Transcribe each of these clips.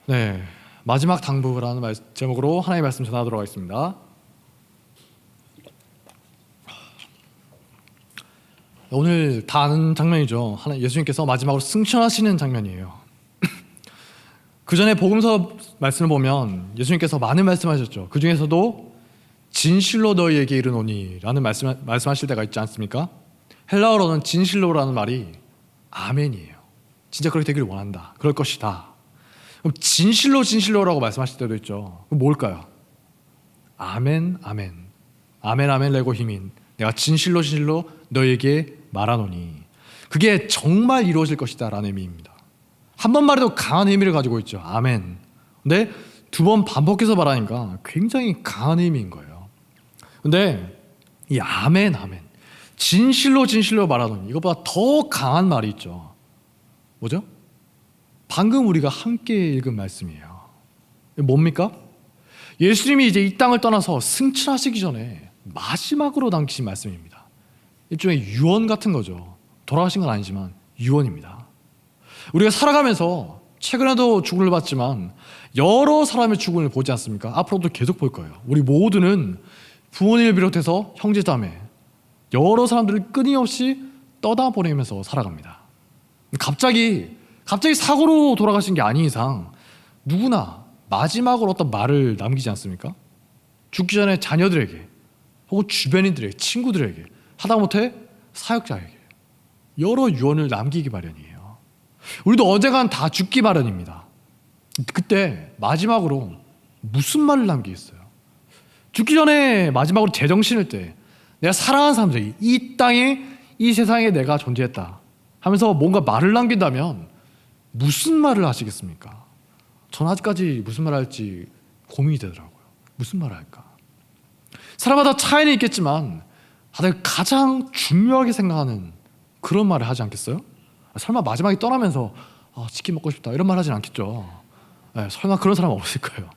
네, 마지막 당부라는 제목으로 하나님의 말씀 전하도록 하겠습니다. 오늘 다 아는 장면이죠. 예수님께서 마지막으로 승천하시는 장면이에요. 그 전에 복음서 말씀을 보면 예수님께서 많은 말씀하셨죠. 그 중에서도 진실로 너희에게 이르노니 라는 말씀하실 때가 있지 않습니까? 헬라어로는 진실로라는 말이 아멘이에요. 진짜 그렇게 되기를 원한다. 그럴 것이다. 그럼 진실로라고 말씀하실 때도 있죠. 그럼 뭘까요? 아멘 아멘 아멘 아멘 레고 히민 내가 진실로 너희에게 말하노니 그게 정말 이루어질 것이다 라는 의미입니다. 한 번 말해도 강한 의미를 가지고 있죠. 아멘. 근데 두 번 반복해서 말하니까 굉장히 강한 의미인 거예요. 근데 이 아멘 진실로 말하노니 이것보다 더 강한 말이 있죠. 뭐죠? 방금 우리가 함께 읽은 말씀이에요. 뭡니까? 예수님이 이제 이 땅을 떠나서 승천하시기 전에 마지막으로 남기신 말씀입니다. 일종의 유언 같은 거죠. 돌아가신 건 아니지만 유언입니다. 우리가 살아가면서 최근에도 죽음을 봤지만 여러 사람의 죽음을 보지 않습니까? 앞으로도 계속 볼 거예요. 우리 모두는 부모님을 비롯해서 형제자매 여러 사람들을 끊임없이 떠나보내면서 살아갑니다. 갑자기 사고로 돌아가신 게 아닌 이상 누구나 마지막으로 어떤 말을 남기지 않습니까? 죽기 전에 자녀들에게 혹은 주변인들에게 친구들에게 하다못해 사역자에게 여러 유언을 남기기 마련이에요. 우리도 언젠간 다 죽기 마련입니다. 그때 마지막으로 무슨 말을 남기겠어요? 죽기 전에 마지막으로 제정신일 때 내가 사랑하는 사람들이 이 땅에 이 세상에 내가 존재했다 하면서 뭔가 말을 남긴다면 무슨 말을 하시겠습니까? 저는 아직까지 무슨 말을 할지 고민이 되더라고요. 무슨 말을 할까? 사람마다 차이는 있겠지만 다들 가장 중요하게 생각하는 그런 말을 하지 않겠어요? 설마 마지막에 떠나면서 치킨 먹고 싶다 이런 말 하진 않겠죠. 설마 그런 사람 없을 거예요.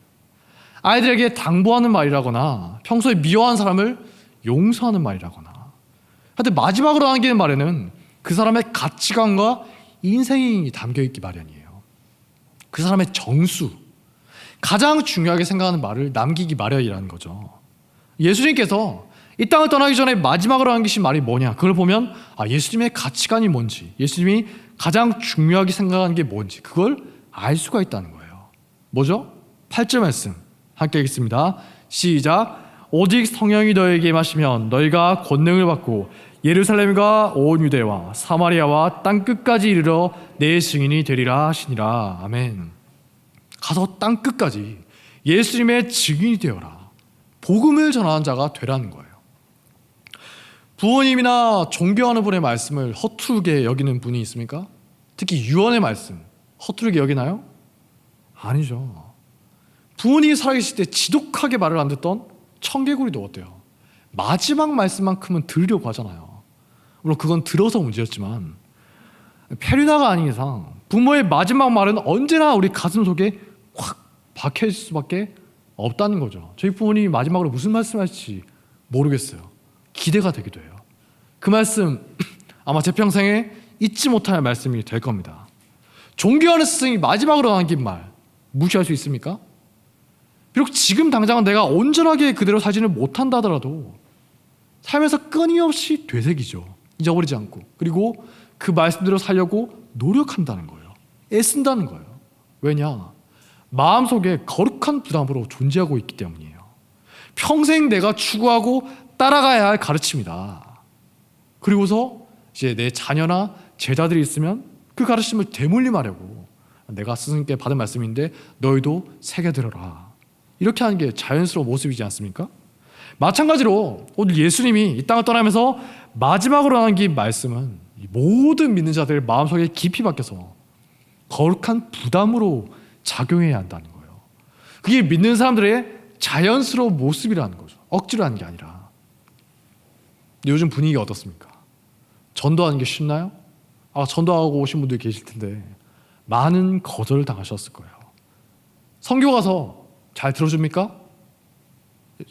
아이들에게 당부하는 말이라거나 평소에 미워한 사람을 용서하는 말이라거나 하여튼 마지막으로 남기는 말에는 그 사람의 가치관과 인생이 담겨있기 마련이에요. 그 사람의 정수, 가장 중요하게 생각하는 말을 남기기 마련이라는 거죠. 예수님께서 이 땅을 떠나기 전에 마지막으로 남기신 말이 뭐냐? 그걸 보면 예수님의 가치관이 뭔지, 예수님이 가장 중요하게 생각하는 게 뭔지 그걸 알 수가 있다는 거예요. 뭐죠? 8절 말씀 함께 읽겠습니다. 시작. 오직 성령이 너에게 임하시면 너희가 권능을 받고 예루살렘과 온 유대와 사마리아와 땅끝까지 이르러 내 증인이 되리라 하시니라. 아멘. 가서 땅끝까지 예수님의 증인이 되어라. 복음을 전하는 자가 되라는 거예요. 부모님이나 존경하는 분의 말씀을 허투루게 여기는 분이 있습니까? 특히 유언의 말씀 허투루게 여기나요? 아니죠. 부모님이 살아계실 때 지독하게 말을 안 듣던 청개구리도 어때요? 마지막 말씀만큼은 들으려고 하잖아요. 물론 그건 들어서 문제였지만 페류나가 아닌 이상 부모의 마지막 말은 언제나 우리 가슴 속에 확 박혀있을 수밖에 없다는 거죠. 저희 부모님이 마지막으로 무슨 말씀하실지 모르겠어요. 기대가 되기도 해요. 그 말씀 아마 제 평생에 잊지 못할 말씀이 될 겁니다. 존경하는 스승이 마지막으로 남긴 말 무시할 수 있습니까? 비록 지금 당장은 내가 온전하게 그대로 살지는 못한다 하더라도 삶에서 끊임없이 되새기죠. 잊어버리지 않고. 그리고 그 말씀대로 살려고 노력한다는 거예요. 애쓴다는 거예요. 왜냐? 마음속에 거룩한 부담으로 존재하고 있기 때문이에요. 평생 내가 추구하고 따라가야 할 가르침이다. 그리고서 이제 내 자녀나 제자들이 있으면 그 가르침을 되물림하려고 내가 스승님께 받은 말씀인데 너희도 새겨들어라. 이렇게 하는 게 자연스러운 모습이지 않습니까? 마찬가지로 오늘 예수님이 이 땅을 떠나면서 마지막으로 남긴 말씀은 모든 믿는 자들의 마음속에 깊이 박혀서 거룩한 부담으로 작용해야 한다는 거예요. 그게 믿는 사람들의 자연스러운 모습이라는 거죠. 억지로 하는 게 아니라. 요즘 분위기가 어떻습니까? 전도하는 게 쉽나요? 전도하고 오신 분들이 계실 텐데 많은 거절을 당하셨을 거예요. 선교 가서 잘 들어줍니까?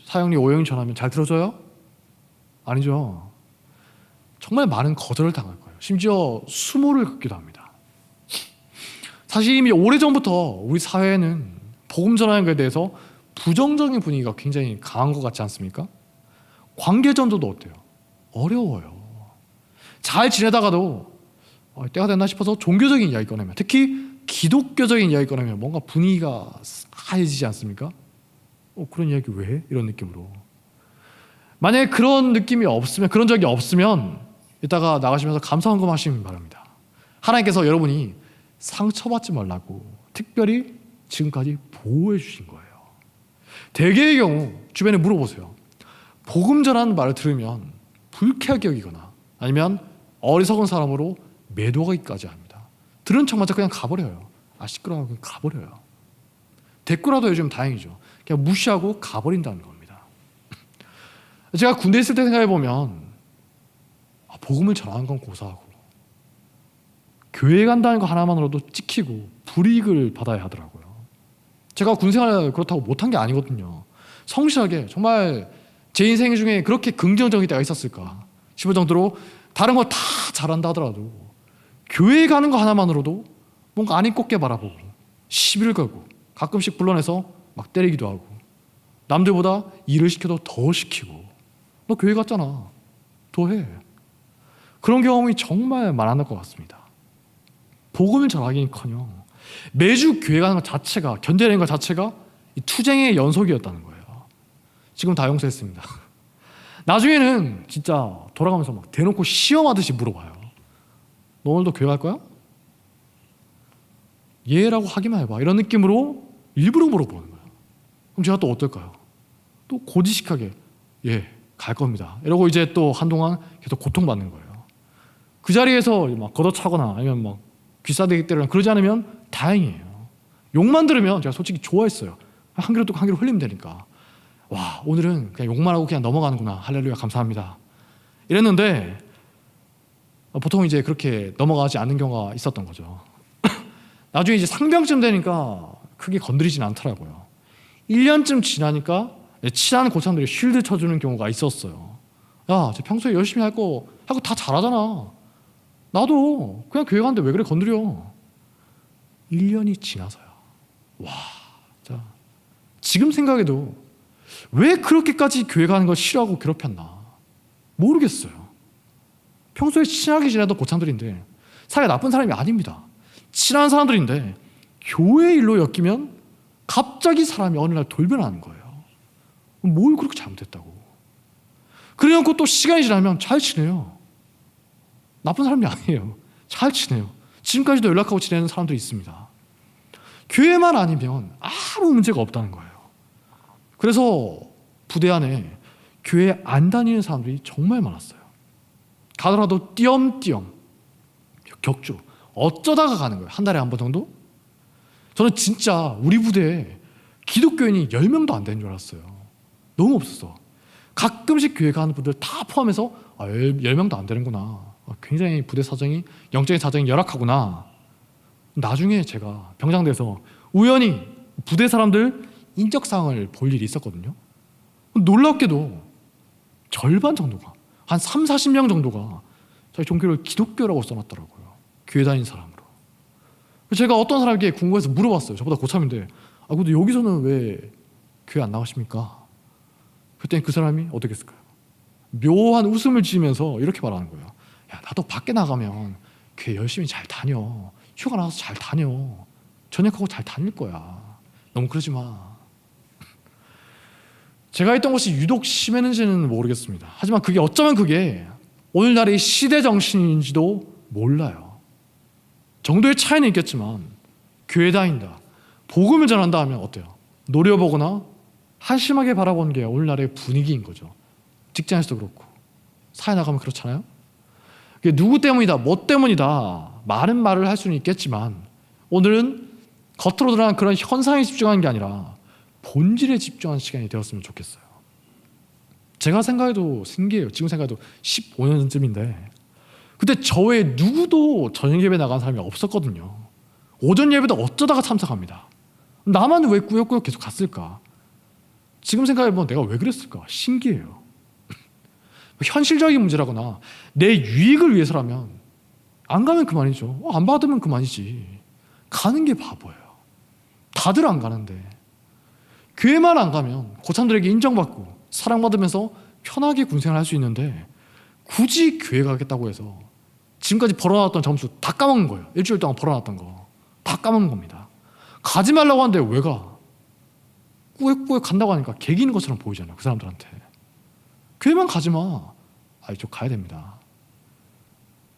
사형리 오형이 전하면 잘 들어줘요? 아니죠. 정말 많은 거절을 당할 거예요. 심지어 수모를 긋기도 합니다. 사실 이미 오래전부터 우리 사회에는 복음 전하는 것에 대해서 부정적인 분위기가 굉장히 강한 것 같지 않습니까? 관계 전도도 어때요? 어려워요. 잘 지내다가도 때가 됐나 싶어서 종교적인 이야기 꺼내면, 특히 기독교적인 이야기 꺼내면 뭔가 분위기가 싸해지지 않습니까? 그런 이야기 왜 해? 이런 느낌으로. 만약에 그런 느낌이 없으면, 그런 적이 없으면 이따가 나가시면서 감사한금 하시면 바랍니다. 하나님께서 여러분이 상처받지 말라고 특별히 지금까지 보호해 주신 거예요. 대개의 경우 주변에 물어보세요. 복음 전하는 말을 들으면 불쾌하게 여기거나 아니면 어리석은 사람으로 매도하기까지 합니다. 들은 척마저 그냥 가버려요. 시끄러워, 그냥 가버려요. 대꾸라도 요즘 다행이죠. 그냥 무시하고 가버린다는 겁니다. 제가 군대 있을 때 생각해보면 복음을 전하는 건 고사하고 교회 간다는 거 하나만으로도 찍히고 불이익을 받아야 하더라고요. 제가 군생활 그렇다고 못한 게 아니거든요. 성실하게 정말 제 인생 중에 그렇게 긍정적인 때가 있었을까 싶을 정도로 다른 거 다 잘한다 하더라도 교회 가는 거 하나만으로도 뭔가 안 입곱게 바라보고 시비를 걸고 가끔씩 불러내서 막 때리기도 하고 남들보다 일을 시켜도 더 시키고 너 교회 갔잖아 더 해. 그런 경험이 정말 많았을 것 같습니다. 복음을 전하기는커녕 매주 교회 가는 것 자체가, 견뎌내는 것 자체가 이 투쟁의 연속이었다는 거예요. 지금 다 용서했습니다. 나중에는 진짜 돌아가면서 막 대놓고 시험하듯이 물어봐요. 너 오늘도 교회 갈 거야? 예라고 하기만 해봐. 이런 느낌으로 일부러 물어보는 거예요. 그럼 제가 또 어떨까요? 또 고지식하게 예, 갈 겁니다. 이러고 이제 또 한동안 계속 고통받는 거예요. 그 자리에서 막 걷어차거나 아니면 막 귀싸대기 때리거나 그러지 않으면 다행이에요. 욕만 들으면 제가 솔직히 좋아했어요. 한 귀로 또 한 귀로 흘리면 되니까. 와, 오늘은 그냥 욕만 하고 그냥 넘어가는구나. 할렐루야, 감사합니다. 이랬는데 보통 이제 그렇게 넘어가지 않는 경우가 있었던 거죠. 나중에 이제 상병쯤 되니까 크게 건드리진 않더라고요. 1년쯤 지나니까 친한 고참들이 쉴드 쳐주는 경우가 있었어요. 야, 쟤 평소에 열심히 할 거 하고 다 잘하잖아. 나도 그냥 교회 가는데 왜 그래 건드려. 1년이 지나서요. 와, 자, 지금 생각해도 왜 그렇게까지 교회 가는 걸 싫어하고 괴롭혔나 모르겠어요. 평소에 친하게 지내던 고참들인데 사이가 나쁜 사람이 아닙니다. 친한 사람들인데 교회 일로 엮이면 갑자기 사람이 어느 날 돌변하는 거예요. 뭘 그렇게 잘못했다고. 그래놓고 또 시간이 지나면 잘 지내요. 나쁜 사람이 아니에요. 잘 지내요. 지금까지도 연락하고 지내는 사람들이 있습니다. 교회만 아니면 아무 문제가 없다는 거예요. 그래서 부대 안에 교회 안 다니는 사람들이 정말 많았어요. 가더라도 띄엄띄엄 격주 어쩌다가 가는 거예요. 한 달에 한 번 정도? 저는 진짜 우리 부대에 기독교인이 10명도 안 되는 줄 알았어요. 너무 없었어. 가끔씩 교회 가는 분들 다 포함해서 10명도 안 되는구나. 굉장히 부대 사정이, 영적인 사정이 열악하구나. 나중에 제가 병장돼서 우연히 부대 사람들 인적사항을 볼 일이 있었거든요. 놀랍게도 절반 정도가, 한 3, 40명 정도가 저희 종교를 기독교라고 써놨더라고요. 교회 다니는 사람으로. 제가 어떤 사람에게 궁금해서 물어봤어요. 저보다 고참인데 근데 여기서는 왜 교회 안 나가십니까? 그때 그 사람이 어떻게 했을까요? 묘한 웃음을 지으면서 이렇게 말하는 거예요. 야, 나도 밖에 나가면 교회 열심히 잘 다녀. 휴가 나가서 잘 다녀. 전역하고 잘 다닐 거야. 너무 그러지 마. 제가 했던 것이 유독 심했는지는 모르겠습니다. 하지만 어쩌면 그게 오늘날의 시대 정신인지도 몰라요. 정도의 차이는 있겠지만 교회 다닌다, 복음을 전한다 하면 어때요? 노려보거나 한심하게 바라보는 게 오늘날의 분위기인 거죠. 직장에서도 그렇고 사회 나가면 그렇잖아요. 그게 누구 때문이다, 뭐 때문이다 많은 말을 할 수는 있겠지만 오늘은 겉으로 드러난 그런 현상에 집중하는 게 아니라 본질에 집중하는 시간이 되었으면 좋겠어요. 제가 생각해도 신기해요. 지금 생각해도 15년 전쯤인데 그때 저 외에 누구도 저녁 예배 나간 사람이 없었거든요. 오전 예배도 어쩌다가 참석합니다. 나만 왜 꾸역꾸역 계속 갔을까? 지금 생각해보면 내가 왜 그랬을까? 신기해요. 현실적인 문제라거나 내 유익을 위해서라면 안 가면 그만이죠. 안 받으면 그만이지. 가는 게 바보예요. 다들 안 가는데 교회만 안 가면 고참들에게 인정받고 사랑받으면서 편하게 군생활 할 수 있는데 굳이 교회 가겠다고 해서 지금까지 벌어놨던 점수 다 까먹는 거예요. 일주일 동안 벌어놨던 거 다 까먹는 겁니다. 가지 말라고 하는데 왜 가? 꾸역꾸역 간다고 하니까 개기는 것처럼 보이잖아요. 그 사람들한테. 교회만 가지 마. 저 가야 됩니다.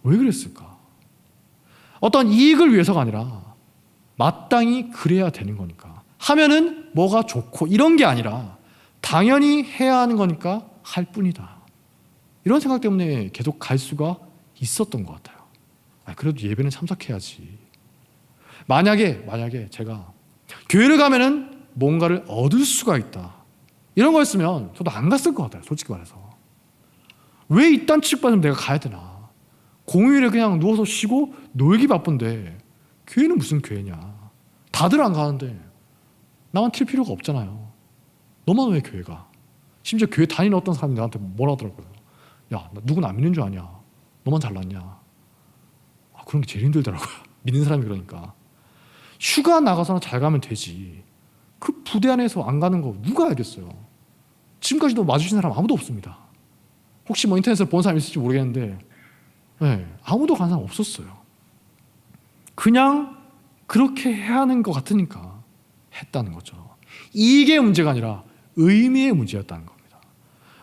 왜 그랬을까? 어떤 이익을 위해서가 아니라 마땅히 그래야 되는 거니까. 하면은 뭐가 좋고 이런 게 아니라 당연히 해야 하는 거니까 할 뿐이다. 이런 생각 때문에 계속 갈 수가 있었던 것 같아요. 그래도 예배는 참석해야지. 만약에 제가 교회를 가면은 뭔가를 얻을 수가 있다, 이런 거였으면 저도 안 갔을 것 같아요. 솔직히 말해서. 왜 이딴 취급받으면 내가 가야 되나? 공휴일에 그냥 누워서 쉬고 놀기 바쁜데 교회는 무슨 교회냐? 다들 안 가는데 나만 튈 필요가 없잖아요. 너만 왜 교회 가? 심지어 교회 다니는 어떤 사람이 나한테 뭐라 하더라고요. 야, 나 누군 안 믿는 줄 아냐? 너만 잘났냐? 그런 게 제일 힘들더라고요. 믿는 사람이 그러니까. 휴가 나가서는 잘 가면 되지. 그 부대 안에서 안 가는 거 누가 알겠어요? 지금까지도 마주친 사람 아무도 없습니다. 혹시 뭐 인터넷에서 본 사람 있을지 모르겠는데 아무도 간 사람 없었어요. 그냥 그렇게 해야 하는 것 같으니까 했다는 거죠. 이게 문제가 아니라 의미의 문제였다는 겁니다.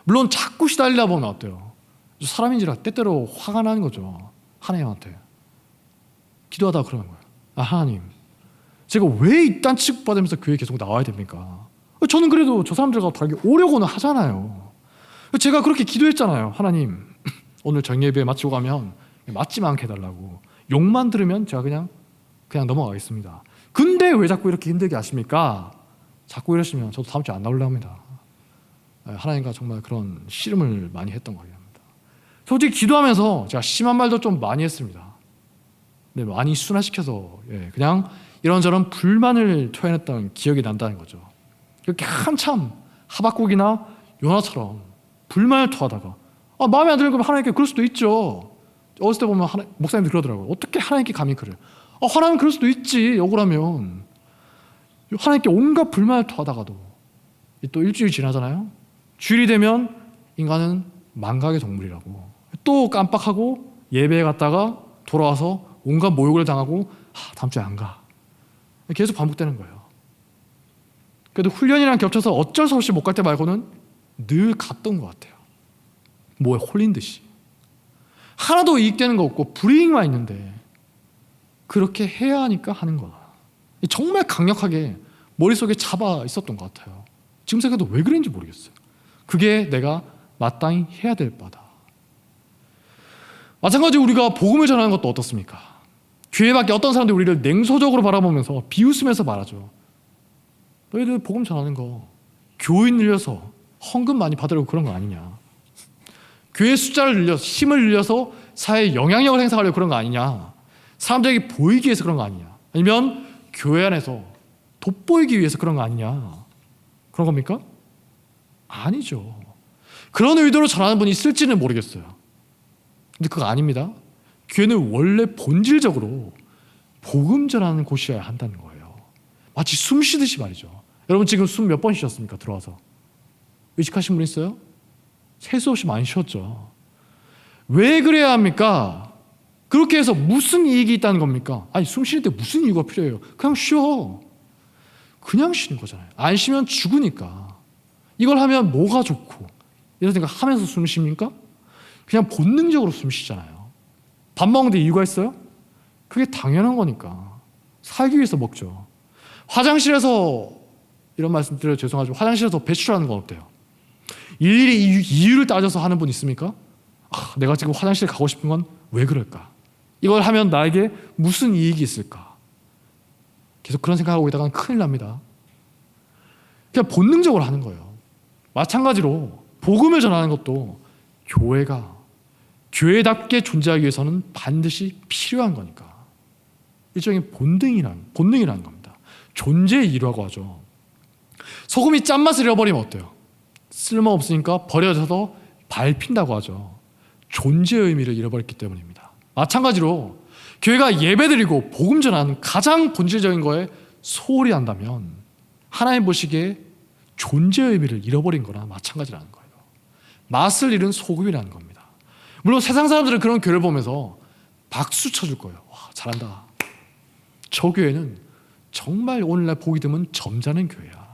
물론 자꾸 시달리다 보면 어때요? 사람인지라 때때로 화가 나는 거죠. 하나님한테 기도하다가 그러는 거예요. 하나님, 제가 왜 이딴 취급받으면서 교회에 계속 나와야 됩니까? 저는 그래도 저 사람들과 다르게 오려고는 하잖아요. 제가 그렇게 기도했잖아요. 하나님, 오늘 정예배 마치고 가면 맞지만 않게 해달라고. 욕만 들으면 제가 그냥 넘어가겠습니다. 근데 왜 자꾸 이렇게 힘들게 하십니까? 자꾸 이러시면 저도 다음 주에 안 나오려고 합니다. 하나님과 정말 그런 씨름을 많이 했던 것 같습니다. 솔직히 기도하면서 제가 심한 말도 좀 많이 했습니다. 근데 많이 순화시켜서 그냥 이런저런 불만을 토해냈던 기억이 난다는 거죠. 이렇게 한참 하박국이나 요나처럼 불만을 토하다가 마음에 안 드는 거면 하나님께 그럴 수도 있죠. 어렸을 때 보면 목사님들 그러더라고요. 어떻게 하나님께 감히 그래? 하나님 그럴 수도 있지. 억울하면. 하나님께 온갖 불만을 토하다가도 또 일주일 지나잖아요. 주일이 되면 인간은 망각의 동물이라고 또 깜빡하고 예배에 갔다가 돌아와서 온갖 모욕을 당하고 다음 주에 안 가. 계속 반복되는 거예요. 그래도 훈련이랑 겹쳐서 어쩔 수 없이 못 갈 때 말고는 늘 갔던 것 같아요. 뭐에 홀린 듯이. 하나도 이익되는 거 없고 불이익만 있는데 그렇게 해야 하니까 하는 거다. 정말 강력하게 머릿속에 잡아 있었던 것 같아요. 지금 생각해도 왜 그랬는지 모르겠어요. 그게 내가 마땅히 해야 될 바다. 마찬가지로 우리가 복음을 전하는 것도 어떻습니까? 교회 밖에 어떤 사람들이 우리를 냉소적으로 바라보면서 비웃으면서 말하죠. 너희들 복음 전하는 거 교인 늘려서 헌금 많이 받으려고 그런 거 아니냐? 교회 숫자를 늘려서 힘을 늘려서 사회에 영향력을 행사하려고 그런 거 아니냐? 사람들에게 보이기 위해서 그런 거 아니냐? 아니면 교회 안에서 돋보이기 위해서 그런 거 아니냐? 그런 겁니까? 아니죠. 그런 의도로 전하는 분이 있을지는 모르겠어요. 근데 그거 아닙니다. 교회는 원래 본질적으로 복음 전하는 곳이어야 한다는 거예요. 마치 숨 쉬듯이 말이죠. 여러분 지금 숨 몇 번 쉬셨습니까? 들어와서. 의식하신 분 있어요? 세수 없이 많이 쉬었죠. 왜 그래야 합니까? 그렇게 해서 무슨 이익이 있다는 겁니까? 숨 쉬는 때 무슨 이유가 필요해요? 그냥 쉬어. 그냥 쉬는 거잖아요. 안 쉬면 죽으니까. 이걸 하면 뭐가 좋고 이런 생각 하면서 숨 쉽니까? 그냥 본능적으로 숨 쉬잖아요. 밥 먹는데 이유가 있어요? 그게 당연한 거니까. 살기 위해서 먹죠. 화장실에서 이런 말씀 드려 죄송하지만 화장실에서 배출하는 건 어때요? 일일이 이유를 따져서 하는 분 있습니까? 내가 지금 화장실에 가고 싶은 건 왜 그럴까? 이걸 하면 나에게 무슨 이익이 있을까? 계속 그런 생각하고 있다가는 큰일 납니다. 그냥 본능적으로 하는 거예요. 마찬가지로 복음을 전하는 것도 교회가 교회답게 존재하기 위해서는 반드시 필요한 거니까. 일종의 본능이라는 겁니다. 존재의 일화라고 하죠. 소금이 짠맛을 잃어버리면 어때요? 쓸모없으니까 버려져서 밟힌다고 하죠. 존재의 의미를 잃어버렸기 때문입니다. 마찬가지로 교회가 예배드리고 복음 전하는 가장 본질적인 거에 소홀히 한다면 하나님 보시기에 존재의 의미를 잃어버린 거나 마찬가지라는 거예요. 맛을 잃은 소금이라는 겁니다. 물론 세상 사람들은 그런 교회를 보면서 박수 쳐줄 거예요. 와, 잘한다. 저 교회는 정말 오늘날 보기 드문 점잖은 교회야.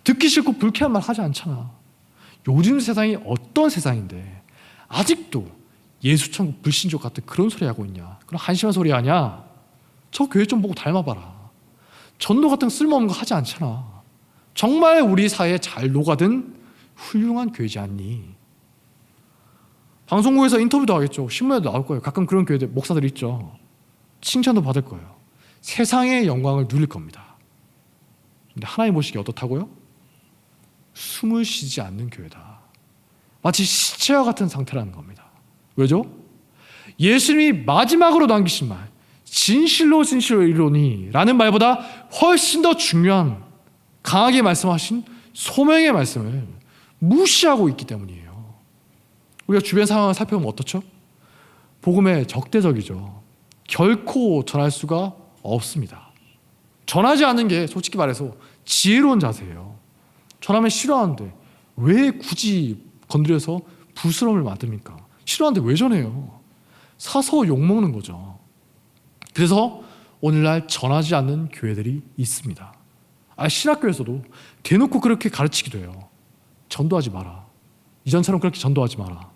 듣기 싫고 불쾌한 말 하지 않잖아. 요즘 세상이 어떤 세상인데 아직도 예수천국 불신족 같은 그런 소리 하고 있냐? 그런 한심한 소리 하냐? 저 교회 좀 보고 닮아봐라. 전도 같은 쓸모없는 거 하지 않잖아. 정말 우리 사회에 잘 녹아든 훌륭한 교회지 않니? 방송국에서 인터뷰도 하겠죠. 신문에도 나올 거예요. 가끔 그런 교회들 목사들이 있죠. 칭찬도 받을 거예요. 세상의 영광을 누릴 겁니다. 근데 하나님 보시기에 어떻다고요? 숨을 쉬지 않는 교회다. 마치 시체와 같은 상태라는 겁니다. 왜죠? 예수님이 마지막으로 남기신 말, 진실로 진실로 이르노니 라는 말보다 훨씬 더 중요한 강하게 말씀하신 소명의 말씀을 무시하고 있기 때문이에요. 우리가 주변 상황을 살펴보면 어떻죠? 복음에 적대적이죠. 결코 전할 수가 없습니다. 전하지 않는 게 솔직히 말해서 지혜로운 자세예요. 전하면 싫어하는데 왜 굳이 건드려서 부스럼을 만듭니까? 싫어하는데 왜 전해요? 사서 욕먹는 거죠. 그래서 오늘날 전하지 않는 교회들이 있습니다. 신학교에서도 대놓고 그렇게 가르치기도 해요. 전도하지 마라. 이전처럼 그렇게 전도하지 마라.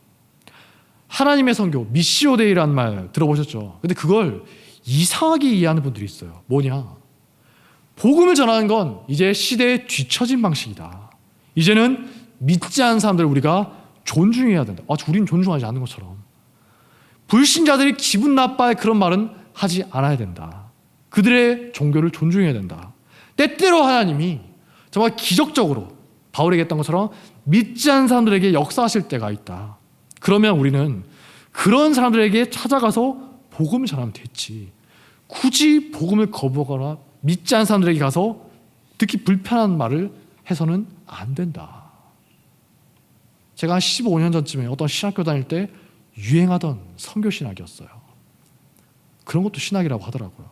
하나님의 선교, 미시오 데이라는 말 들어보셨죠? 근데 그걸 이상하게 이해하는 분들이 있어요. 뭐냐? 복음을 전하는 건 이제 시대에 뒤처진 방식이다. 이제는 믿지 않는 사람들을 우리가 존중해야 된다. 우린 존중하지 않는 것처럼. 불신자들이 기분 나빠할 그런 말은 하지 않아야 된다. 그들의 종교를 존중해야 된다. 때때로 하나님이 정말 기적적으로 바울에게 했던 것처럼 믿지 않는 사람들에게 역사하실 때가 있다. 그러면 우리는 그런 사람들에게 찾아가서 복음을 전하면 됐지. 굳이 복음을 거부하거나 믿지 않는 사람들에게 가서 듣기 불편한 말을 해서는 안 된다. 제가 한 15년 전쯤에 어떤 신학교 다닐 때 유행하던 선교 신학이었어요. 그런 것도 신학이라고 하더라고요.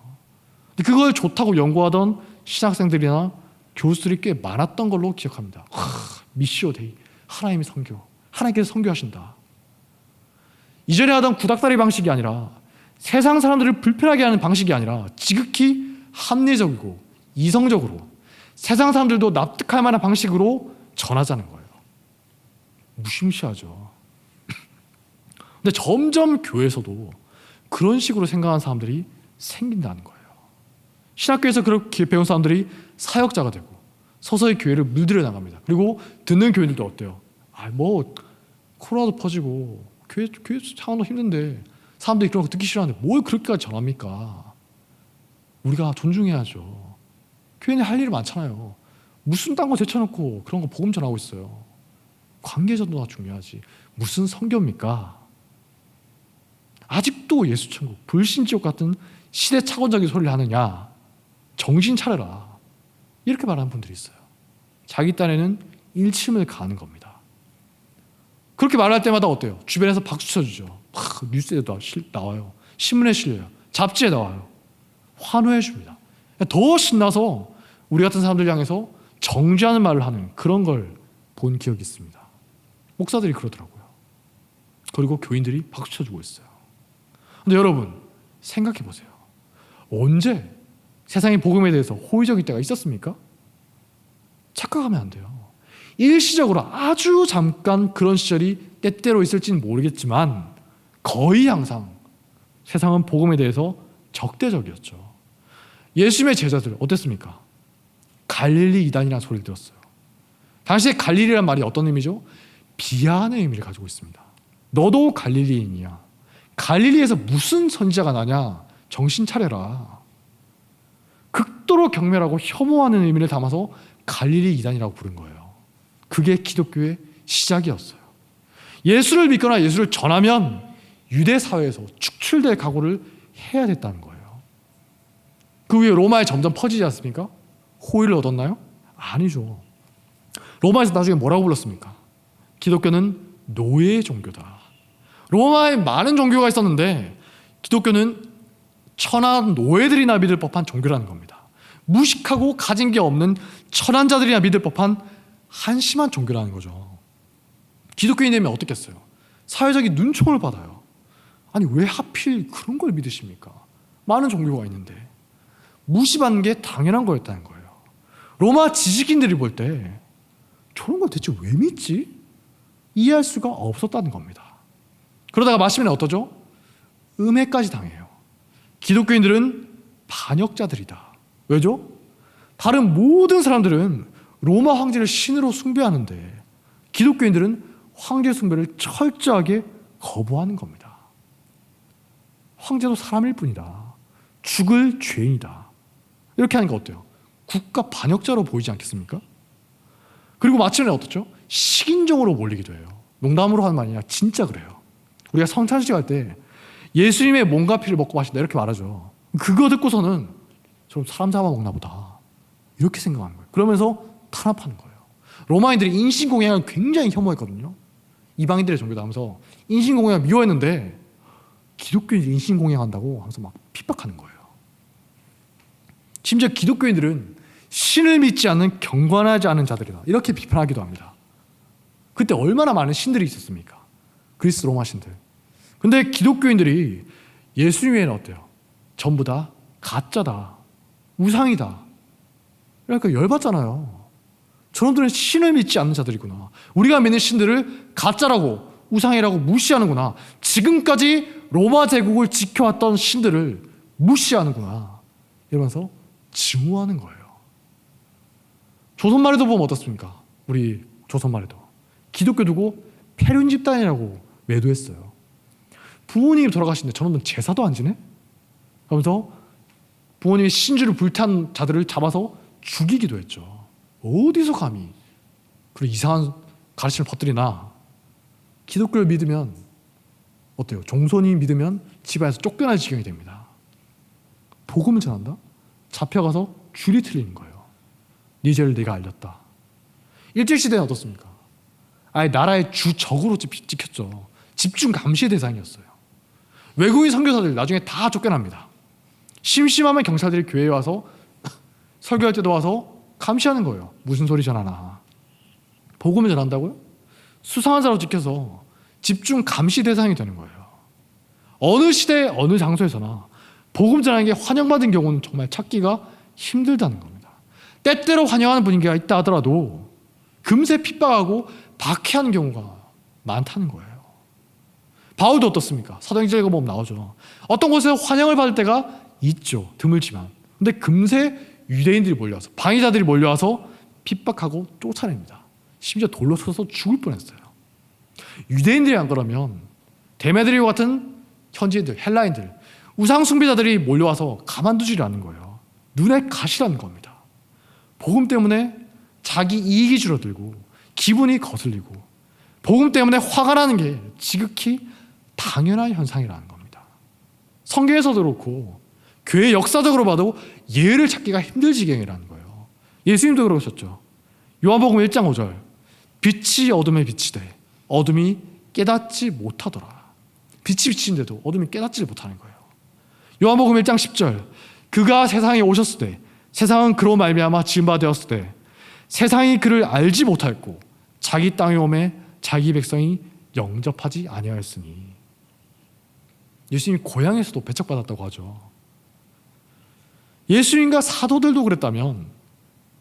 근데 그걸 좋다고 연구하던 신학생들이나 교수들이 꽤 많았던 걸로 기억합니다. 미시오 데이, 하나님의 선교, 하나님께서 선교하신다. 이전에 하던 구닥다리 방식이 아니라 세상 사람들을 불편하게 하는 방식이 아니라 지극히 합리적이고 이성적으로 세상 사람들도 납득할 만한 방식으로 전하자는 거예요. 무시무시하죠. 근데 점점 교회에서도 그런 식으로 생각하는 사람들이 생긴다는 거예요. 신학교에서 그렇게 배운 사람들이 사역자가 되고 서서히 교회를 물들여 나갑니다. 그리고 듣는 교인들도 어때요? 코로나도 퍼지고 교회 상황도 힘든데 사람들이 그런 거 듣기 싫어하는데 뭘 그렇게까지 전합니까? 우리가 존중해야죠. 교회는 할 일이 많잖아요. 무슨 딴 거 제쳐놓고 그런 거 복음 전하고 있어요. 관계 전도가 중요하지. 무슨 선교입니까? 아직도 예수천국, 불신지옥 같은 시대착오적인 소리를 하느냐? 정신 차려라. 이렇게 말하는 분들이 있어요. 자기 딴에는 일침을 가하는 겁니다. 그렇게 말할 때마다 어때요? 주변에서 박수 쳐주죠. 뉴스에도 나와요. 신문에 실려요. 잡지에 나와요. 환호해 줍니다. 더 신나서 우리 같은 사람들 향해서 정죄하는 말을 하는 그런 걸 본 기억이 있습니다. 목사들이 그러더라고요. 그리고 교인들이 박수 쳐주고 있어요. 근데 여러분 생각해 보세요. 언제 세상의 복음에 대해서 호의적일 때가 있었습니까? 착각하면 안 돼요. 일시적으로 아주 잠깐 그런 시절이 때때로 있을지는 모르겠지만 거의 항상 세상은 복음에 대해서 적대적이었죠. 예수님의 제자들 어땠습니까? 갈릴리 이단이라는 소리를 들었어요. 당시에 갈릴리란 말이 어떤 의미죠? 비하하는 의미를 가지고 있습니다. 너도 갈릴리인이야. 갈릴리에서 무슨 선지자가 나냐? 정신 차려라. 극도로 경멸하고 혐오하는 의미를 담아서 갈릴리 이단이라고 부른 거예요. 그게 기독교의 시작이었어요. 예수를 믿거나 예수를 전하면 유대 사회에서 축출될 각오를 해야 됐다는 거예요. 그 후에 로마에 점점 퍼지지 않습니까? 호의를 얻었나요? 아니죠. 로마에서 나중에 뭐라고 불렀습니까? 기독교는 노예의 종교다. 로마에 많은 종교가 있었는데 기독교는 천한 노예들이나 믿을 법한 종교라는 겁니다. 무식하고 가진 게 없는 천한 자들이나 믿을 법한 한심한 종교라는 거죠. 기독교인 되면 어떻겠어요? 사회적인 눈총을 받아요. 아니 왜 하필 그런 걸 믿으십니까? 많은 종교가 있는데. 무시받는 게 당연한 거였다는 거예요. 로마 지식인들이 볼 때 저런 걸 대체 왜 믿지? 이해할 수가 없었다는 겁니다. 그러다가 마치면 어떠죠? 음해까지 당해요. 기독교인들은 반역자들이다. 왜죠? 다른 모든 사람들은 로마 황제를 신으로 숭배하는데 기독교인들은 황제 숭배를 철저하게 거부하는 겁니다. 황제도 사람일 뿐이다. 죽을 죄인이다. 이렇게 하는 게 어때요? 국가 반역자로 보이지 않겠습니까? 그리고 마침내 어떻죠? 식인종으로 몰리기도 해요. 농담으로 하는 말이 아니라 진짜 그래요. 우리가 성찬식 할 때 예수님의 몸과 피를 먹고 마신다 이렇게 말하죠. 그거 듣고서는 좀 사람 잡아먹나 보다 이렇게 생각하는 거예요. 그러면서 탄압하는 거예요. 로마인들이 인신공양을 굉장히 혐오했거든요. 이방인들의 종교다 하면서 인신공양을 미워했는데 기독교인들이 인신공양한다고 하면서 막 핍박하는 거예요. 심지어 기독교인들은 신을 믿지 않는 경건하지 않은 자들이다 이렇게 비판하기도 합니다. 그때 얼마나 많은 신들이 있었습니까? 그리스 로마 신들. 근데 기독교인들이 예수님에는 어때요? 전부 다 가짜다, 우상이다. 그러니까 열받잖아요. 저놈들은 신을 믿지 않는 자들이구나. 우리가 믿는 신들을 가짜라고 우상이라고 무시하는구나. 지금까지 로마 제국을 지켜왔던 신들을 무시하는구나. 이러면서 증오하는 거예요. 조선 말에도 보면 어떻습니까? 우리 조선 말에도 기독교 두고 폐륜 집단이라고 매도했어요. 부모님이 돌아가시는데 저놈은 제사도 안 지내? 그러면서 부모님이 신주를 불탄 자들을 잡아서 죽이기도 했죠. 어디서 감히 그런 이상한 가르침을 퍼뜨리나. 기독교를 믿으면 어때요? 종손이 믿으면 집안에서 쫓겨날 지경이 됩니다. 복음을 전한다? 잡혀가서 줄이 틀리는 거예요. 네 죄를 네가 알렸다. 일제시대는 어떻습니까? 아예 나라의 주적으로 찍혔죠. 집중 감시의 대상이었어요. 외국인 선교사들 나중에 다 쫓겨납니다. 심심하면 경찰들이 교회에 와서 설교할 때도 와서 감시하는 거예요. 무슨 소리 전하나. 복음을 전한다고요? 수상한 사람 찍혀서 집중 감시 대상이 되는 거예요. 어느 시대 어느 장소에서나 복음 전하는 게 환영받은 경우는 정말 찾기가 힘들다는 겁니다. 때때로 환영하는 분위기가 있다 하더라도 금세 핍박하고 박해하는 경우가 많다는 거예요. 바울도 어떻습니까? 사도행전 읽어보면 나오죠. 어떤 곳에서 환영을 받을 때가 있죠. 드물지만. 근데 금세 유대인들이 몰려와서 방해자들이 몰려와서 핍박하고 쫓아냅니다. 심지어 돌로 쳐서 죽을 뻔했어요. 유대인들이 안 그러면 데메드리오 같은 현지인들, 헬라인들, 우상 숭배자들이 몰려와서 가만두지를 않는 거예요. 눈에 가시라는 겁니다. 복음 때문에 자기 이익이 줄어들고 기분이 거슬리고 복음 때문에 화가 나는 게 지극히 당연한 현상이라는 겁니다. 성경에서도 그렇고 교회 역사적으로 봐도 예를 찾기가 힘들 지경이라는 거예요. 예수님도 그러셨죠. 요한복음 1장 5절 빛이 어둠에 비치되 어둠이 깨닫지 못하더라. 빛이 비치는데도 어둠이 깨닫지 못하는 거예요. 요한복음 1장 10절 그가 세상에 오셨을 때 세상은 그로 말미암아 지은 바 되었을 때 세상이 그를 알지 못하였고 자기 땅에 오매 자기 백성이 영접하지 아니하였으니. 예수님이 고향에서도 배척받았다고 하죠. 예수님과 사도들도 그랬다면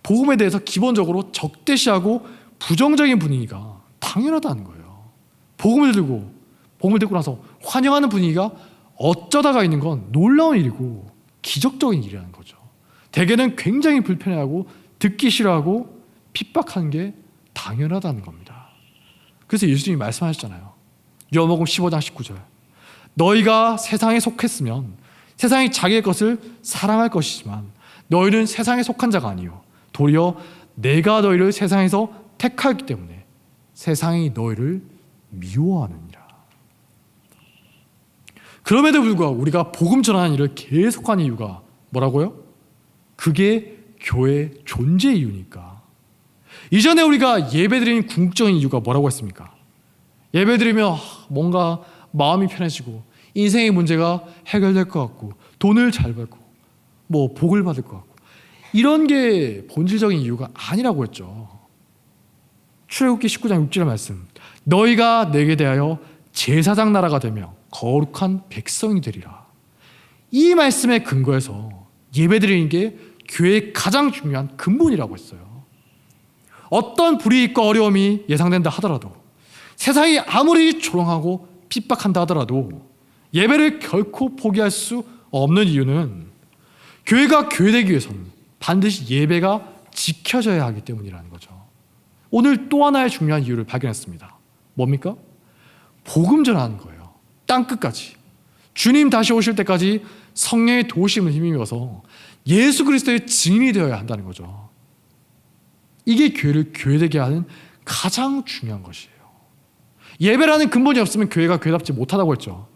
복음에 대해서 기본적으로 적대시하고 부정적인 분위기가 당연하다는 거예요. 복음을 듣고 나서 환영하는 분위기가 어쩌다가 있는 건 놀라운 일이고 기적적인 일이라는 거죠. 대개는 굉장히 불편해하고 듣기 싫어하고 핍박하는 게 당연하다는 겁니다. 그래서 예수님이 말씀하셨잖아요. 요한복음 15장 19절 너희가 세상에 속했으면 세상이 자기의 것을 사랑할 것이지만 너희는 세상에 속한 자가 아니요 도리어 내가 너희를 세상에서 택하였기 때문에 세상이 너희를 미워하느니라. 그럼에도 불구하고 우리가 복음 전하는 일을 계속하는 이유가 뭐라고요? 그게 교회의 존재 이유니까. 이전에 우리가 예배드리는 궁극적인 이유가 뭐라고 했습니까? 예배드리면 뭔가 마음이 편해지고 인생의 문제가 해결될 것 같고 돈을 잘 벌고 뭐 복을 받을 것 같고 이런 게 본질적인 이유가 아니라고 했죠. 출애굽기 19장 6절 말씀, 너희가 내게 대하여 제사장 나라가 되며 거룩한 백성이 되리라. 이 말씀에 근거해서 예배드리는 게 교회의 가장 중요한 근본이라고 했어요. 어떤 불이익과 어려움이 예상된다 하더라도, 세상이 아무리 조롱하고 핍박한다 하더라도 예배를 결코 포기할 수 없는 이유는 교회가 교회되기 위해서는 반드시 예배가 지켜져야 하기 때문이라는 거죠. 오늘 또 하나의 중요한 이유를 발견했습니다. 뭡니까? 복음 전하는 거예요. 땅끝까지. 주님 다시 오실 때까지 성령의 도우심을 힘입어서 예수 그리스도의 증인이 되어야 한다는 거죠. 이게 교회를 교회되게 하는 가장 중요한 것이에요. 예배라는 근본이 없으면 교회가 교회답지 못하다고 했죠.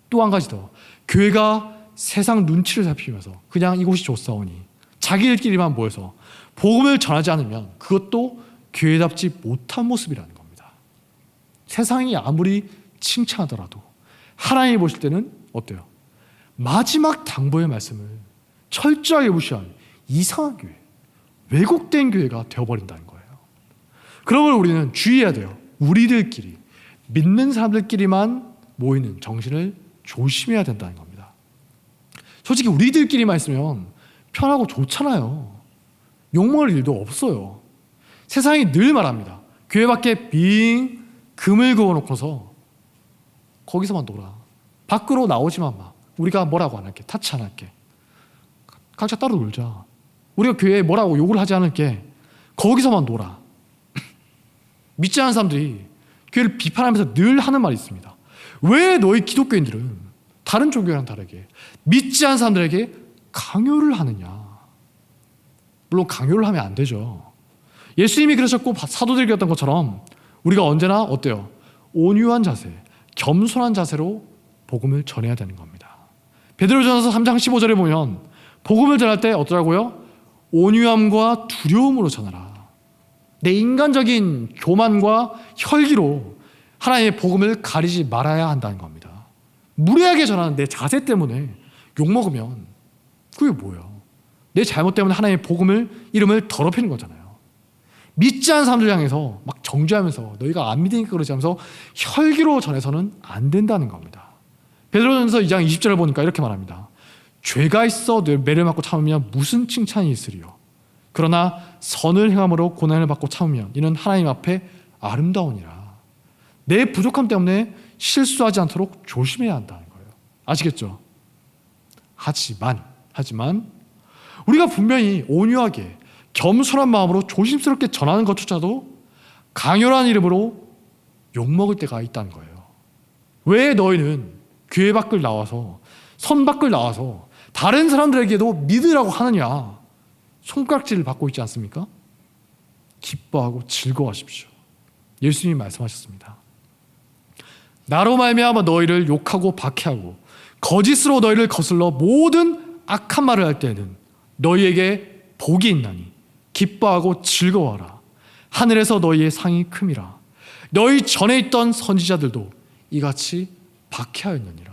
또 한 가지 더, 교회가 세상 눈치를 살피면서 그냥 이곳이 좋사오니 자기들끼리만 모여서 복음을 전하지 않으면 그것도 교회답지 못한 모습이라는 겁니다. 세상이 아무리 칭찬하더라도 하나님이 보실 때는 어때요? 마지막 당부의 말씀을 철저하게 무시한 이상한 교회, 왜곡된 교회가 되어버린다는 거예요. 그러면 우리는 주의해야 돼요. 우리들끼리, 믿는 사람들끼리만 모이는 정신을 조심해야 된다는 겁니다. 솔직히 우리들끼리만 있으면 편하고 좋잖아요. 욕먹을 일도 없어요. 세상이 늘 말합니다. 교회 밖에 빙 금을 그어놓고서 거기서만 놀아. 밖으로 나오지만 마. 우리가 뭐라고 안 할게. 타치 안 할게. 각자 따로 놀자. 우리가 교회에 뭐라고 욕을 하지 않을게. 거기서만 놀아. 믿지 않는 사람들이 교회를 비판하면서 늘 하는 말이 있습니다. 왜 너희 기독교인들은 다른 종교랑 다르게 믿지 않는 사람들에게 강요를 하느냐. 물론 강요를 하면 안 되죠. 예수님이 그러셨고 사도들이었던 것처럼 우리가 언제나 어때요? 온유한 자세, 겸손한 자세로 복음을 전해야 되는 겁니다. 베드로전서 3장 15절에 보면 복음을 전할 때 어떠라고요? 온유함과 두려움으로 전하라. 내 인간적인 교만과 혈기로 하나님의 복음을 가리지 말아야 한다는 겁니다. 무례하게 전하는 내 자세 때문에 욕먹으면 그게 뭐예요? 내 잘못 때문에 하나님의 복음을, 이름을 더럽히는 거잖아요. 믿지 않는 사람들 향해서 막 정죄하면서 너희가 안 믿으니까 그러지 하면서 혈기로 전해서는 안 된다는 겁니다. 베드로전서 2장 20절을 보니까 이렇게 말합니다. 죄가 있어 매를 맞고 참으면 무슨 칭찬이 있으리요. 그러나 선을 행함으로 고난을 받고 참으면 이는 하나님 앞에 아름다우니라. 내 부족함 때문에 실수하지 않도록 조심해야 한다는 거예요. 아시겠죠? 하지만 우리가 분명히 온유하게 겸손한 마음으로 조심스럽게 전하는 것조차도 강요라는 이름으로 욕먹을 때가 있다는 거예요. 왜 너희는 교회 밖을 나와서, 선 밖을 나와서 다른 사람들에게도 믿으라고 하느냐. 손가락질을 받고 있지 않습니까? 기뻐하고 즐거워하십시오. 예수님이 말씀하셨습니다. 나로 말미암아 너희를 욕하고 박해하고 거짓으로 너희를 거슬러 모든 악한 말을 할 때에는 너희에게 복이 있나니 기뻐하고 즐거워하라. 하늘에서 너희의 상이 큼이라. 너희 전에 있던 선지자들도 이같이 박해하였느니라.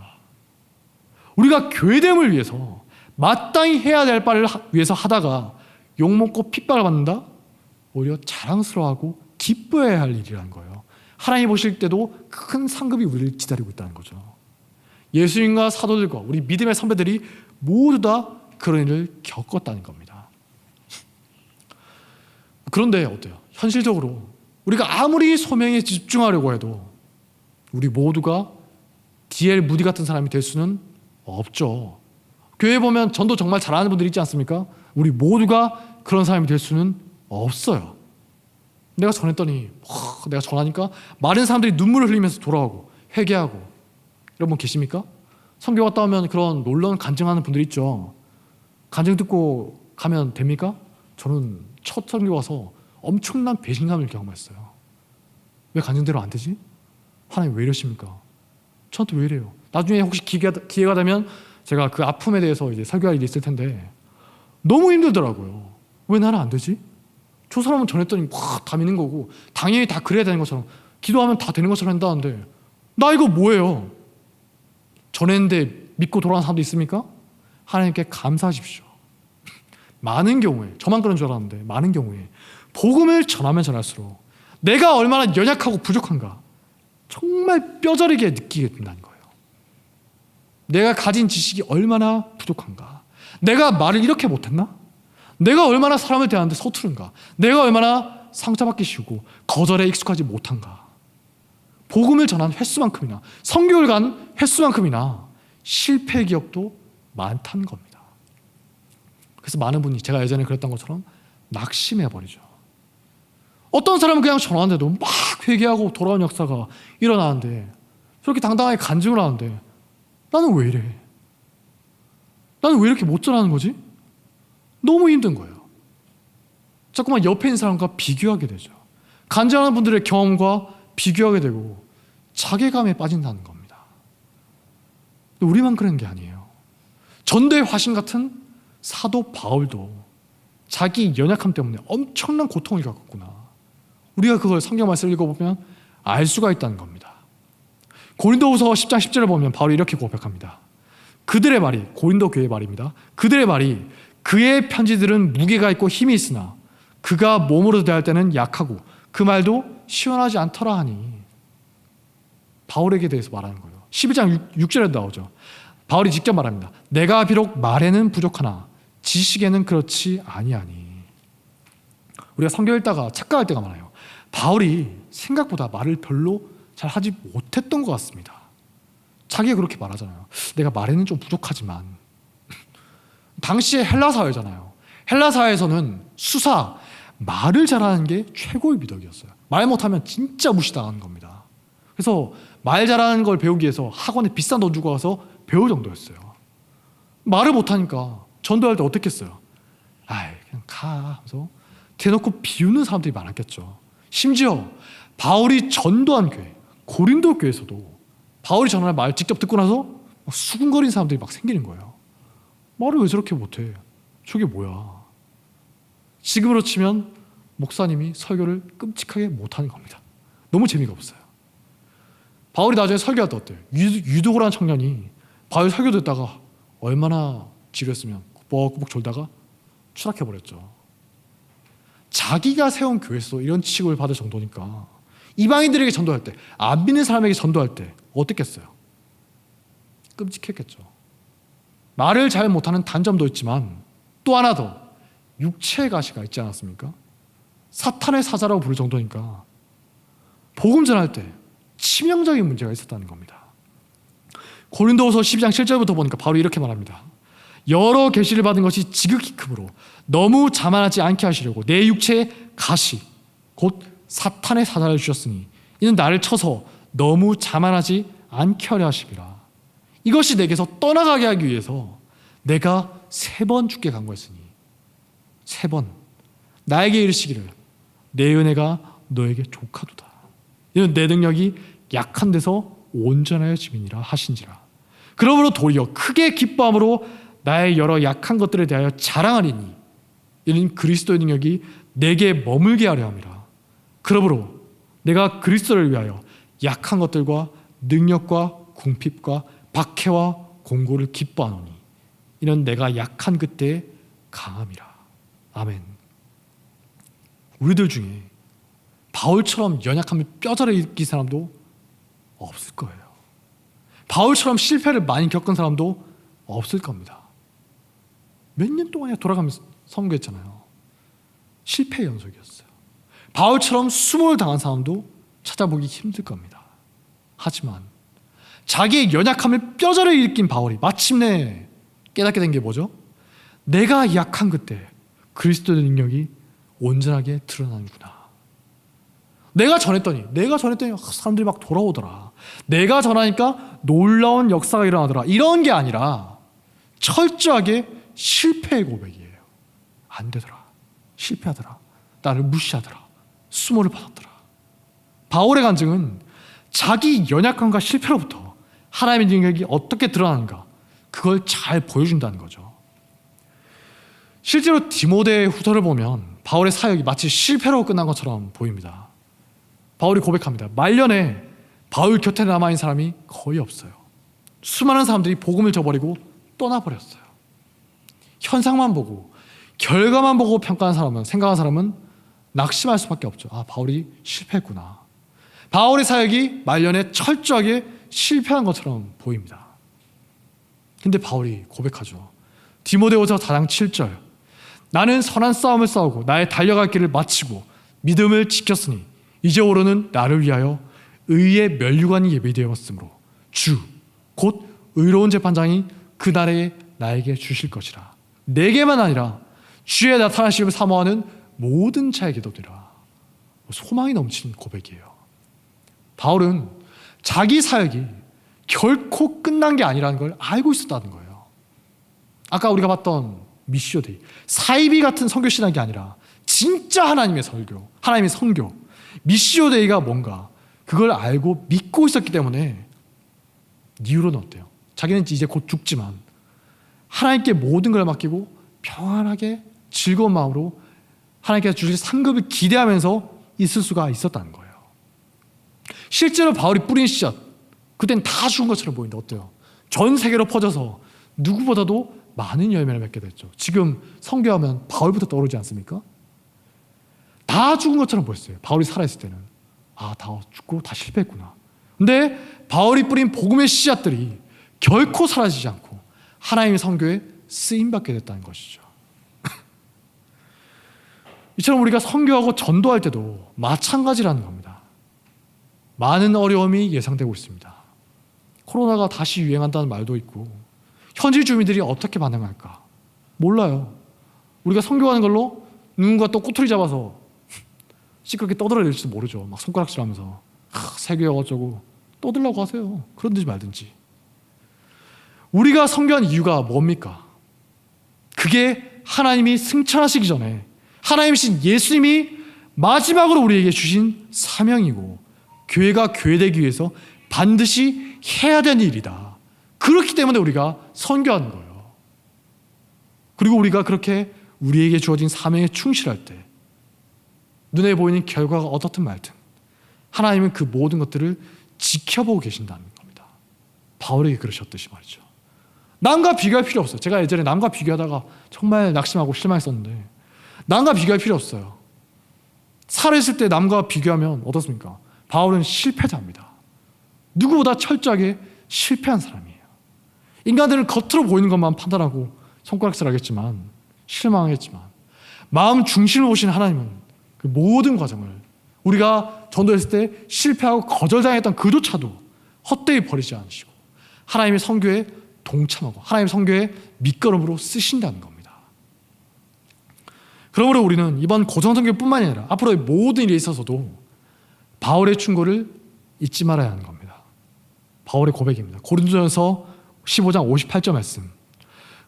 우리가 교회됨을 위해서 마땅히 해야 될 바를 위해서 하다가 욕먹고 핍박을 받는다? 오히려 자랑스러워하고 기뻐해야 할 일이라는 거예요. 하나님 보실 때도 큰 상급이 우리를 기다리고 있다는 거죠. 예수님과 사도들과 우리 믿음의 선배들이 모두 다 그런 일을 겪었다는 겁니다. 그런데 어때요? 현실적으로 우리가 아무리 소명에 집중하려고 해도 우리 모두가 D.L. 무디 같은 사람이 될 수는 없죠. 교회에 보면 전도 정말 잘하는 분들이 있지 않습니까? 우리 모두가 그런 사람이 될 수는 없어요. 내가 전했더니 내가 전하니까 많은 사람들이 눈물을 흘리면서 돌아오고 회개하고 이런 분 계십니까? 선교 갔다 오면 그런 놀라운 간증하는 분들 있죠. 간증 듣고 가면 됩니까? 저는 첫 선교 와서 엄청난 배신감을 경험했어요. 왜 간증대로 안 되지? 하나님 왜 이러십니까? 저한테 왜 이래요? 나중에 혹시 기회가 되면 제가 그 아픔에 대해서 이제 설교할 일이 있을 텐데 너무 힘들더라고요. 왜 나는 안 되지? 저 사람은 전했더니 다 믿는 거고 당연히 다 그래야 되는 것처럼 기도하면 다 되는 것처럼 한다는데 나 이거 뭐예요? 전했는데 믿고 돌아가는 사람도 있습니까? 하나님께 감사하십시오. 많은 경우에, 저만 그런 줄 알았는데 많은 경우에 복음을 전하면 전할수록 내가 얼마나 연약하고 부족한가 정말 뼈저리게 느끼게 된다는 거예요. 내가 가진 지식이 얼마나 부족한가, 내가 말을 이렇게 못했나, 내가 얼마나 사람을 대하는데 서투른가, 내가 얼마나 상처받기 쉬우고 거절에 익숙하지 못한가. 복음을 전한 횟수만큼이나 선교를 간 횟수만큼이나 실패의 기억도 많다는 겁니다. 그래서 많은 분이 제가 예전에 그랬던 것처럼 낙심해버리죠. 어떤 사람은 그냥 전하는데도 막 회개하고 돌아온 역사가 일어나는데, 저렇게 당당하게 간증을 하는데 나는 왜 이래? 나는 왜 이렇게 못 전하는 거지? 너무 힘든 거예요. 자꾸만 옆에 있는 사람과 비교하게 되죠. 간증하는 분들의 경험과 비교하게 되고 자괴감에 빠진다는 겁니다. 근데 우리만 그런 게 아니에요. 전도의 화신 같은 사도 바울도 자기 연약함 때문에 엄청난 고통을 겪었구나. 우리가 그걸 성경 말씀을 읽어보면 알 수가 있다는 겁니다. 고린도후서 10장 10절을 보면 바울이 이렇게 고백합니다. 그들의 말이, 고린도 교회의 말입니다. 그들의 말이 그의 편지들은 무게가 있고 힘이 있으나 그가 몸으로 대할 때는 약하고 그 말도 시원하지 않더라 하니. 바울에게 대해서 말하는 거예요. 11장 6절에도 나오죠. 바울이 직접 말합니다. 내가 비록 말에는 부족하나 지식에는 그렇지 아니하니. 우리가 성경 읽다가 착각할 때가 많아요. 바울이 생각보다 말을 별로 잘 하지 못했던 것 같습니다. 자기가 그렇게 말하잖아요. 내가 말에는 좀 부족하지만. 당시에 헬라 사회잖아요. 헬라 사회에서는 수사, 말을 잘하는 게 최고의 미덕이었어요. 말 못하면 진짜 무시당하는 겁니다. 그래서 말 잘하는 걸 배우기 위해서 학원에 비싼 돈 주고 가서 배울 정도였어요. 말을 못하니까 전도할 때 어떻게 했어요? 아이, 그냥 가 하면서 대놓고 비우는 사람들이 많았겠죠. 심지어 바울이 전도한 교회, 고린도 교회에서도 바울이 전하는 말 직접 듣고 나서 막 수군거리는 사람들이 막 생기는 거예요. 말을 왜 저렇게 못해? 저게 뭐야? 지금으로 치면 목사님이 설교를 끔찍하게 못하는 겁니다. 너무 재미가 없어요. 바울이 나중에 설교할 때 어때요? 유도고라는 청년이 바울 설교 듣다가 얼마나 지루했으면 꾸벅꾸벅 졸다가 추락해버렸죠. 자기가 세운 교회에서 이런 취급을 받을 정도니까 이방인들에게 전도할 때, 안 믿는 사람에게 전도할 때 어떻겠어요? 끔찍했겠죠. 말을 잘 못하는 단점도 있지만 또 하나 더 육체의 가시가 있지 않았습니까? 사탄의 사자라고 부를 정도니까 복음 전할 때 치명적인 문제가 있었다는 겁니다. 고린도후서 12장 7절부터 보니까 바울이 이렇게 말합니다. 여러 계시를 받은 것이 지극히 크므로 너무 자만하지 않게 하시려고 내 육체의 가시 곧 사탄의 사자를 주셨으니 이는 나를 쳐서 너무 자만하지 않게 하려 하심이라. 이것이 내게서 떠나가게 하기 위해서 내가 3번 죽게 간구했으니 3번 나에게 이르시기를 내 은혜가 너에게 족하도다. 이는 내 능력이 약한 데서 온전하여짐이니라 하신지라. 그러므로 도리어 크게 기뻐함으로 나의 여러 약한 것들에 대하여 자랑하리니 이는 그리스도의 능력이 내게 머물게 하려 함이라. 그러므로 내가 그리스도를 위하여 약한 것들과 능력과 궁핍과 박해와 공고를 기뻐하노니 이는 내가 약한 그때에 강함이라. 아멘. 우리들 중에 바울처럼 연약함을 뼈저리 느낀 사람도 없을 거예요. 바울처럼 실패를 많이 겪은 사람도 없을 겁니다. 몇 년 동안이나 돌아가면서 선교했잖아요. 실패의 연속이었어요. 바울처럼 수모를 당한 사람도 찾아보기 힘들 겁니다. 하지만 자기의 연약함을 뼈저리 느낀 바울이 마침내 깨닫게 된 게 뭐죠? 내가 약한 그때 그리스도의 능력이 온전하게 드러나는구나. 내가 전했더니 사람들이 막 돌아오더라. 내가 전하니까 놀라운 역사가 일어나더라. 이런 게 아니라 철저하게 실패의 고백이에요. 안 되더라. 실패하더라. 나를 무시하더라. 수모를 받았더라. 바울의 간증은 자기 연약함과 실패로부터 하나님의 능력이 어떻게 드러나는가 그걸 잘 보여준다는 거죠. 실제로 디모데 후서를 보면 바울의 사역이 마치 실패로 끝난 것처럼 보입니다. 바울이 고백합니다. 말년에 바울 곁에 남아있는 사람이 거의 없어요. 수많은 사람들이 복음을 저버리고 떠나버렸어요. 현상만 보고 결과만 보고 평가하는 사람은, 생각하는 사람은 낙심할 수밖에 없죠. 아, 바울이 실패했구나. 바울의 사역이 말년에 철저하게 실패한 것처럼 보입니다. 근데 바울이 고백하죠. 디모데후서 4장 7절. 나는 선한 싸움을 싸우고 나의 달려갈 길을 마치고 믿음을 지켰으니 이제 오로는 나를 위하여 의의 면류관이 예비되었으므로 주 곧 의로운 재판장이 그날에 나에게 주실 것이라. 내게만 아니라 주의 나타나심을 사모하는 모든 자에게도 되라. 소망이 넘치는 고백이에요. 바울은 자기 사역이 결코 끝난 게 아니라는 걸 알고 있었다는 거예요. 아까 우리가 봤던 미시오데이, 사이비 같은 선교 신학이 아니라 진짜 하나님의 설교, 하나님의 선교, 미시오데이가 뭔가 그걸 알고 믿고 있었기 때문에 이유로는 어때요? 자기는 이제 곧 죽지만 하나님께 모든 걸 맡기고 평안하게 즐거운 마음으로 하나님께서 주실 상급을 기대하면서 있을 수가 있었다는 거예요. 실제로 바울이 뿌린 씨앗, 그땐 다 죽은 것처럼 보이는데 어때요? 전 세계로 퍼져서 누구보다도 많은 열매를 맺게 됐죠. 지금 선교하면 바울부터 떠오르지 않습니까? 다 죽은 것처럼 보였어요. 바울이 살아있을 때는. 아, 다 죽고 다 실패했구나. 근데 바울이 뿌린 복음의 씨앗들이 결코 사라지지 않고 하나님의 선교에 쓰임받게 됐다는 것이죠. 이처럼 우리가 선교하고 전도할 때도 마찬가지라는 겁니다. 많은 어려움이 예상되고 있습니다. 코로나가 다시 유행한다는 말도 있고 현지 주민들이 어떻게 반응할까? 몰라요. 우리가 선교하는 걸로 누군가 또 꼬투리 잡아서 시끄럽게 떠들어낼지도 모르죠. 막 손가락질하면서 세계가 어쩌고 떠들라고 하세요. 그러든지 말든지. 우리가 선교한 이유가 뭡니까? 그게 하나님이 승천하시기 전에 하나님이신 예수님이 마지막으로 우리에게 주신 사명이고 교회가 교회되기 위해서 반드시 해야 되는 일이다. 그렇기 때문에 우리가 선교하는 거예요. 그리고 우리가 그렇게 우리에게 주어진 사명에 충실할 때 눈에 보이는 결과가 어떻든 말든 하나님은 그 모든 것들을 지켜보고 계신다는 겁니다. 바울에게 그러셨듯이 말이죠. 남과 비교할 필요 없어요. 제가 예전에 남과 비교하다가 정말 낙심하고 실망했었는데 남과 비교할 필요 없어요. 살아있을 때 남과 비교하면 어떻습니까? 바울은 실패자입니다. 누구보다 철저하게 실패한 사람이에요. 인간들은 겉으로 보이는 것만 판단하고 손가락질하겠지만 실망하겠지만 마음 중심을 보시는 하나님은 그 모든 과정을 우리가 전도했을 때 실패하고 거절당했던 그조차도 헛되이 버리지 않으시고 하나님의 선교에 동참하고 하나님의 선교의 밑거름으로 쓰신다는 겁니다. 그러므로 우리는 이번 고정선교뿐만이 아니라 앞으로의 모든 일에 있어서도 바울의 충고를 잊지 말아야 하는 겁니다. 바울의 고백입니다. 고린도전서 15장 58절 말씀.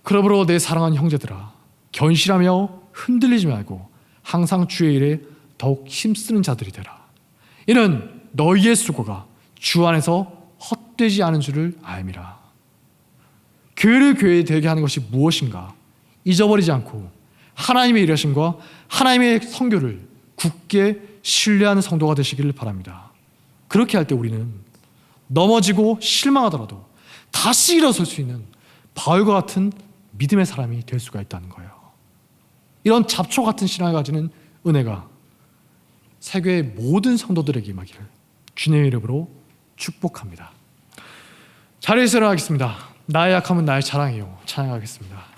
그러므로 내 사랑하는 형제들아 견실하며 흔들리지 말고 항상 주의 일에 더욱 힘쓰는 자들이 되라. 이는 너희의 수고가 주 안에서 헛되지 않은 줄을 알미라. 교회를 교회에 되게 하는 것이 무엇인가 잊어버리지 않고 하나님의 일하심과 하나님의 선교를 굳게 신뢰하는 성도가 되시기를 바랍니다. 그렇게 할 때 우리는 넘어지고 실망하더라도 다시 일어설 수 있는 바울과 같은 믿음의 사람이 될 수가 있다는 거예요. 이런 잡초 같은 신앙을 가지는 은혜가 세계의 모든 성도들에게 임하기를 주님의 이름으로 축복합니다. 자리에서 일어나겠습니다. 나의 약함은 나의 자랑이요 찬양하겠습니다.